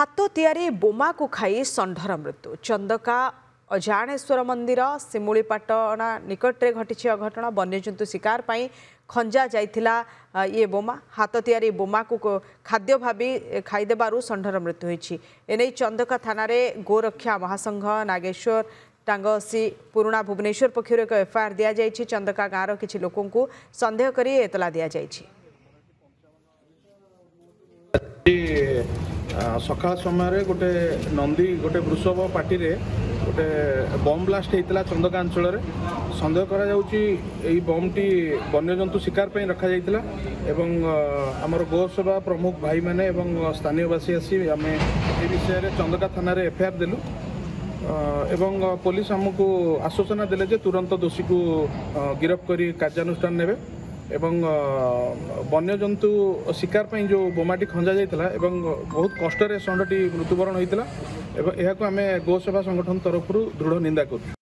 हाथ तैयारी बोमा को खाई षंढर मृत्यु। चंदका अजाणेश्वर मंदिर सिमुलीपाटना निकटरे घटी अघटना। वन्यजंतु शिकार पर खंजा जाइथिला ये बोमा। हाथ तैयारी बोमा को खाद्य भावी खाईदेबारु षंढर मृत्यु होईछि। एने चंदका थाना गोरक्षा महासंघ नागेश्वर टांगसी पुराणा भुवनेश्वर पक्षर एक एफआईआर दि जाइछि। चंदका गाँवर किछि लोकों को संदेह करी एतला दि जाइछि। सकाळ समय गोटे नंदी गोटे वृषभ पार्टी रे गोटे बम ब्लास्ट होता चंदका अंचल सन्देह करा बम टी वन्यजंतु शिकार पर रखा जाइतिला एवं आमर गोसेवा प्रमुख भाई माने एवं स्थानीयवासी आसी आम ए विषय चंदका थाना एफआईआर देलु एवं पुलिस आमको आश्वासन देले जे तुरंत दोषी को गिरफ्त करी कार्यानुष्ठान नेबे एवं वन्यजंतु शिकार पर जो बोमाटी खंजा जाइतिला एवं बहुत कष्ट षंढटी मृत्युवरण होइतिला एवं यह को आम गोसेवा संगठन तरफ दृढ़ निंदा करूँ।